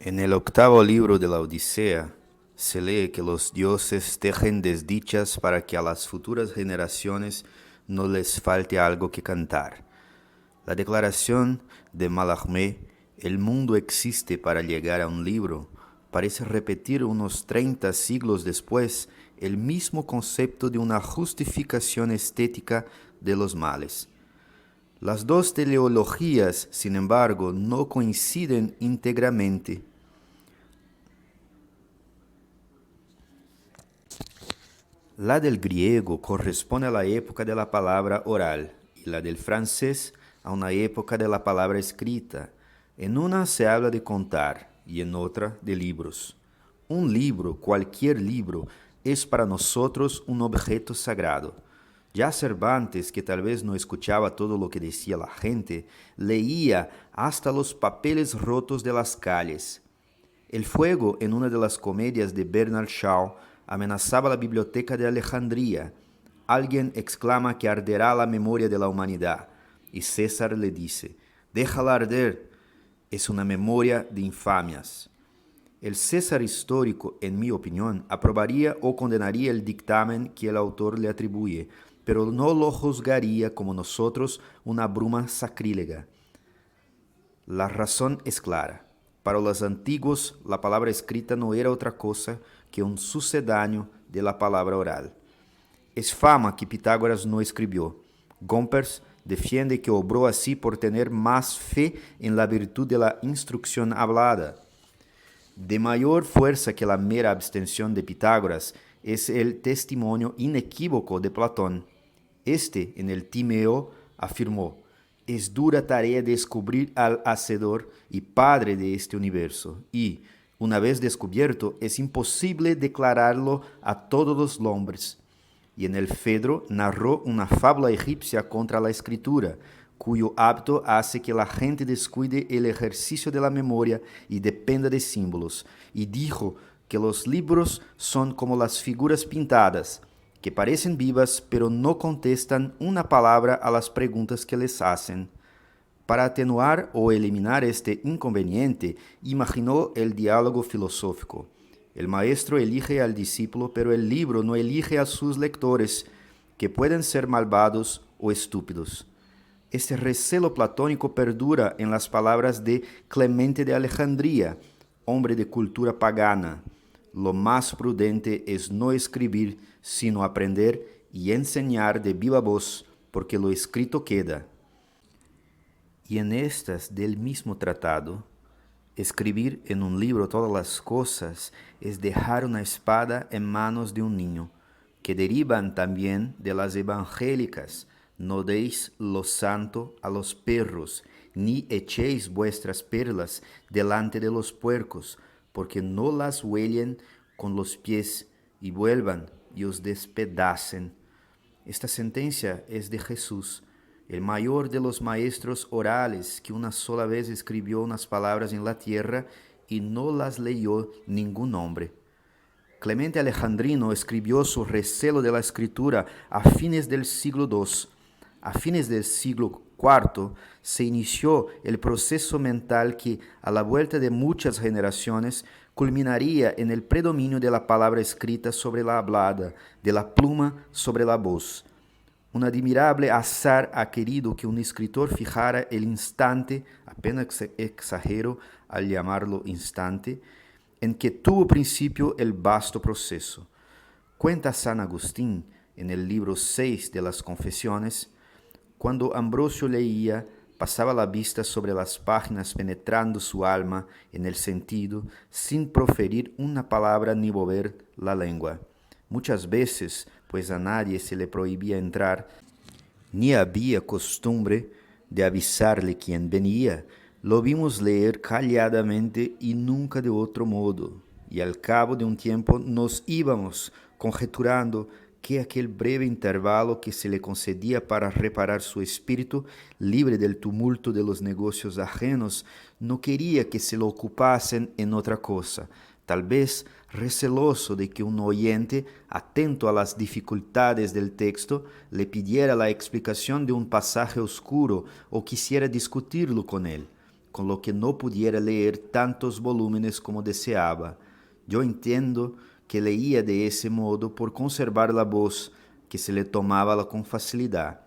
En el octavo libro de la Odisea se lee que los dioses tejen desdichas para que a las futuras generaciones no les falte algo que cantar. La declaración de Mallarmé, el mundo existe para llegar a un libro, parece repetir unos 30 siglos después el mismo concepto de una justificación estética de los males. Las dos teleologías, sin embargo, no coinciden íntegramente. La del griego corresponde a la época de la palabra oral y la del francés a una época de la palabra escrita. En una se habla de contar y en otra de libros. Un libro, cualquier libro, es para nosotros un objeto sagrado. Ya Cervantes, que tal vez no escuchaba todo lo que decía la gente, leía hasta los papeles rotos de las calles. El fuego en una de las comedias de Bernard Shaw amenazaba la biblioteca de Alejandría. Alguien exclama que arderá la memoria de la humanidad y César le dice, déjala arder, es una memoria de infamias. El César histórico, en mi opinión, aprobaría o condenaría el dictamen que el autor le atribuye, pero no lo juzgaría como nosotros una bruma sacrílega. La razón es clara. Para los antiguos, la palabra escrita no era otra cosa que un sucedáneo de la palabra oral. Es fama que Pitágoras no escribió. Gompers defiende que obró así por tener más fe en la virtud de la instrucción hablada. De mayor fuerza que la mera abstención de Pitágoras es el testimonio inequívoco de Platón. Este, en el Timeo, afirmó, es dura tarea descubrir al Hacedor y Padre de este universo, y, una vez descubierto, es imposible declararlo a todos los hombres. Y en el Fedro narró una fábula egipcia contra la escritura, cuyo hábito hace que la gente descuide el ejercicio de la memoria y dependa de símbolos, y dijo que los libros son como las figuras pintadas, que parecen vivas pero no contestan una palabra a las preguntas que les hacen. Para atenuar o eliminar este inconveniente, imaginó el diálogo filosófico. El maestro elige al discípulo, pero el libro no elige a sus lectores, que pueden ser malvados o estúpidos. Este recelo platónico perdura en las palabras de Clemente de Alejandría, hombre de cultura pagana. Lo más prudente es no escribir, sino aprender y enseñar de viva voz, porque lo escrito queda. Y en estas del mismo tratado, escribir en un libro todas las cosas es dejar una espada en manos de un niño, que derivan también de las evangélicas. No deis lo santo a los perros, ni echéis vuestras perlas delante de los puercos, porque no las huellen con los pies y vuelvan y os despedacen. Esta sentencia es de Jesús, el mayor de los maestros orales, que una sola vez escribió unas palabras en la tierra y no las leyó ningún hombre. Clemente Alejandrino escribió su recelo de la escritura a fines del siglo II. A fines del siglo IV se inició el proceso mental que, a la vuelta de muchas generaciones, culminaría en el predominio de la palabra escrita sobre la hablada, de la pluma sobre la voz. Un admirable azar ha querido que un escritor fijara el instante, apenas exagero al llamarlo instante, en que tuvo principio el vasto proceso. Cuenta San Agustín, en el libro 6 de las Confesiones, cuando Ambrosio leía, pasaba la vista sobre las páginas penetrando su alma en el sentido, sin proferir una palabra ni mover la lengua. Muchas veces, pues a nadie se le prohibía entrar, ni había costumbre de avisarle quién venía, lo vimos leer calladamente y nunca de otro modo, y al cabo de un tiempo nos íbamos conjeturando que aquel breve intervalo que se le concedía para reparar su espíritu, libre del tumulto de los negocios ajenos, no quería que se lo ocupasen en otra cosa, tal vez receloso de que un oyente, atento a las dificultades del texto, le pidiera la explicación de un pasaje oscuro o quisiera discutirlo con él. con lo que no pudiera leer tantos volúmenes como deseaba. Yo entiendo que leía de ese modo por conservar la voz, que se le tomaba con facilidad.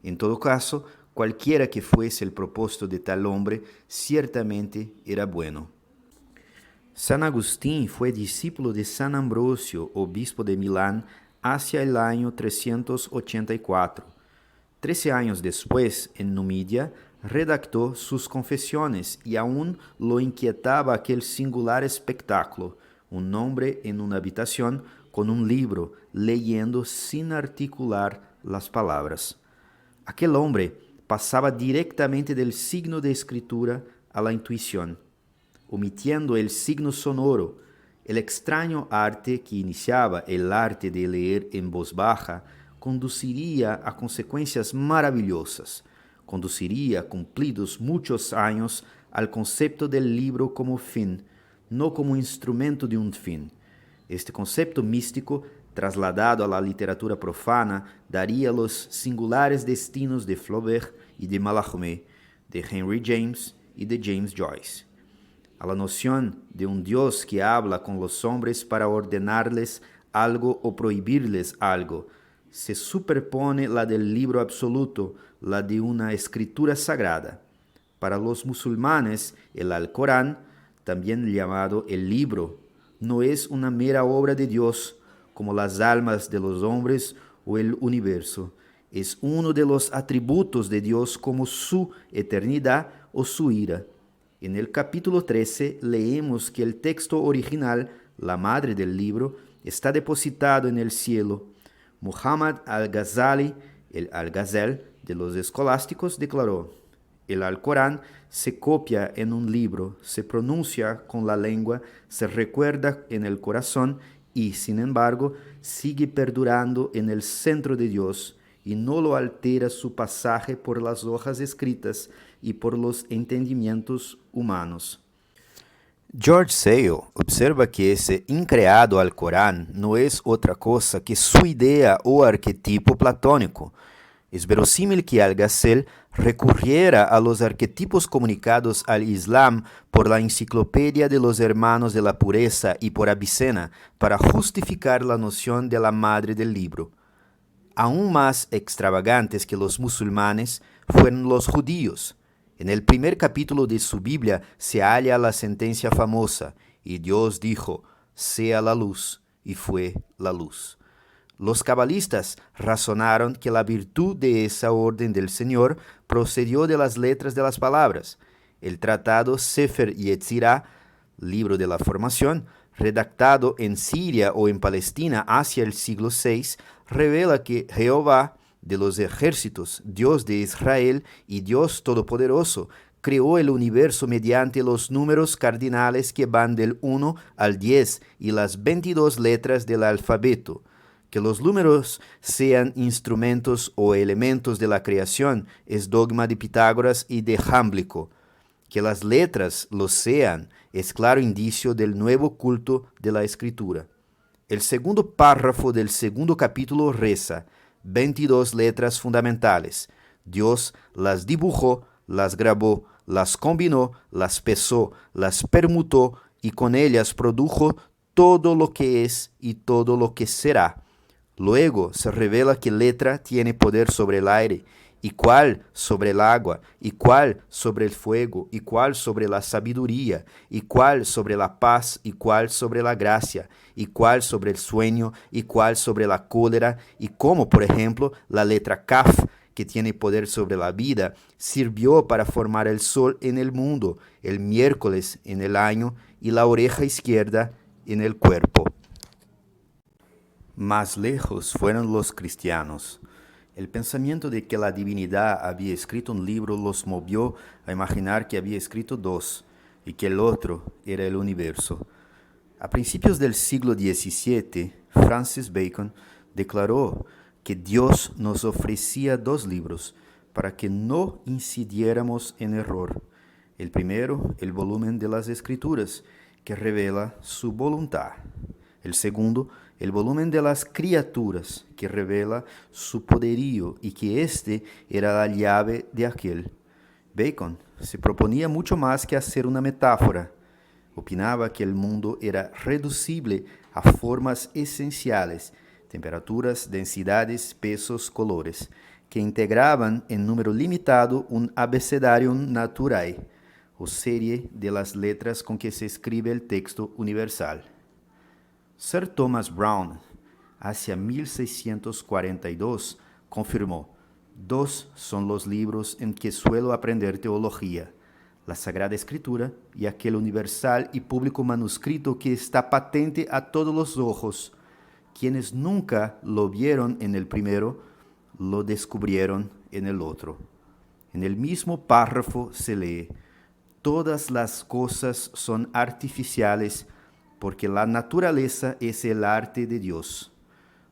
En todo caso, cualquiera que fuese el propósito de tal hombre, ciertamente era bueno. San Agustín fue discípulo de San Ambrosio, obispo de Milán, hacia el año 384. 13 años después, en Numidia, redactó sus confesiones y aún lo inquietaba aquel singular espectáculo, un hombre en una habitación con un libro, leyendo sin articular las palabras. Aquel hombre pasaba directamente del signo de escritura a la intuición, omitiendo el signo sonoro. El extraño arte que iniciaba el arte de leer en voz baja conduciría a consecuencias maravillosas. Conduciría, cumplidos muchos años, al concepto del libro como fin, no como instrumento de un fin. Este concepto místico, trasladado a la literatura profana, daría los singulares destinos de Flaubert y de Mallarmé, de Henry James y de James Joyce. A la noción de un Dios que habla con los hombres para ordenarles algo o prohibirles algo, se superpone la del libro absoluto, la de una escritura sagrada. Para los musulmanes, el Alcorán, también llamado el libro, no es una mera obra de Dios, como las almas de los hombres o el universo. Es uno de los atributos de Dios como su eternidad o su ira. En el capítulo 13 leemos que el texto original, la madre del libro, está depositado en el cielo. Muhammad al-Ghazali, el Al-Ghazal de los escolásticos, declaró: el Alcorán se copia en un libro, se pronuncia con la lengua, se recuerda en el corazón y, sin embargo, sigue perdurando en el centro de Dios y no lo altera su pasaje por las hojas escritas y por los entendimientos humanos. George Sale observa que ese increado Alcorán no es otra cosa que su idea o arquetipo platónico. Es verosímil que Al-Ghazal recurriera a los arquetipos comunicados al Islam por la Enciclopedia de los Hermanos de la Pureza y por Avicena para justificar la noción de la madre del libro. Aún más extravagantes que los musulmanes fueron los judíos. En el primer capítulo de su Biblia se halla la sentencia famosa: y Dios dijo, sea la luz, y fue la luz. Los cabalistas razonaron que la virtud de esa orden del Señor procedió de las letras de las palabras. El tratado Sefer Yetzirah, libro de la formación, redactado en Siria o en Palestina hacia el siglo VI, revela que Jehová de los ejércitos, Dios de Israel y Dios Todopoderoso, creó el universo mediante los números cardinales que van del 1 al 10 y las 22 letras del alfabeto. Que los números sean instrumentos o elementos de la creación es dogma de Pitágoras y de Jámblico. Que las letras lo sean es claro indicio del nuevo culto de la escritura. El segundo párrafo del segundo capítulo reza: 22 letras fundamentales. Dios las dibujó, las grabó, las combinó, las pesó, las permutó y con ellas produjo todo lo que es y todo lo que será. Luego se revela que letra tiene poder sobre el aire, y cuál sobre el agua, y cuál sobre el fuego, y cuál sobre la sabiduría, y cuál sobre la paz, y cuál sobre la gracia, y cuál sobre el sueño, y cuál sobre la cólera, y como por ejemplo la letra Kaf, que tiene poder sobre la vida, sirvió para formar el sol en el mundo, el miércoles en el año, y la oreja izquierda en el cuerpo. Más lejos fueron los cristianos. El pensamiento de que la divinidad había escrito un libro los movió a imaginar que había escrito dos, y que el otro era el universo. A principios del siglo XVII, Francis Bacon declaró que Dios nos ofrecía dos libros para que no incidiéramos en error. El primero, el volumen de las Escrituras, que revela su voluntad. El segundo, el volumen de las criaturas, que revela su poderío y que éste era la llave de aquel. Bacon se proponía mucho más que hacer una metáfora. Opinaba que el mundo era reducible a formas esenciales, temperaturas, densidades, pesos, colores, que integraban en número limitado un abecedarium naturae, o serie de las letras con que se escribe el texto universal. Sir Thomas Browne, hacia 1642, confirmó: dos son los libros en que suelo aprender teología: la Sagrada Escritura y aquel universal y público manuscrito que está patente a todos los ojos. Quienes nunca lo vieron en el primero, lo descubrieron en el otro. En el mismo párrafo se lee: todas las cosas son artificiales porque la naturaleza es el arte de Dios.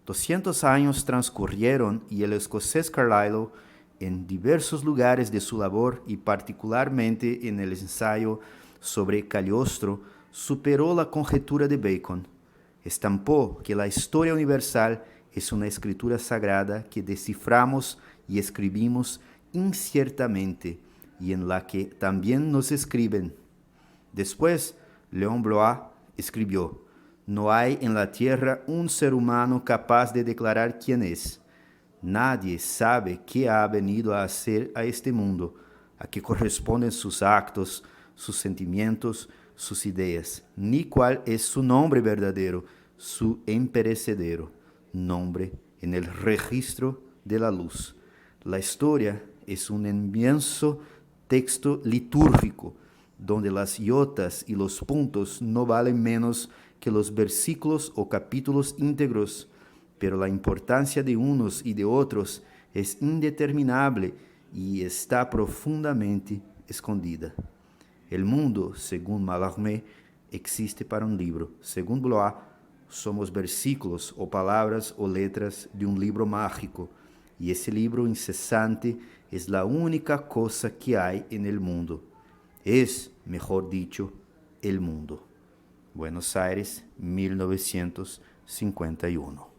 200 años transcurrieron y el escocés Carlyle, en diversos lugares de su labor y particularmente en el ensayo sobre Cagliostro, superó la conjetura de Bacon. Estampó que la historia universal es una escritura sagrada que desciframos y escribimos inciertamente y en la que también nos escriben. Después, Léon Bloy escribió: no hay en la tierra un ser humano capaz de declarar quién es. Nadie sabe qué ha venido a hacer a este mundo, a qué corresponden sus actos, sus sentimientos, sus ideas, ni cuál es su nombre verdadero, su imperecedero nombre en el registro de la luz. La historia es un inmenso texto litúrgico, donde las iotas y los puntos no valen menos que los versículos o capítulos íntegros, pero la importancia de unos y de otros es indeterminable y está profundamente escondida. El mundo, según Mallarmé, existe para un libro. Según Bloy, somos versículos o palabras o letras de un libro mágico, y ese libro incesante es la única cosa que hay en el mundo. Es, mejor dicho, el mundo. Buenos Aires, 1951.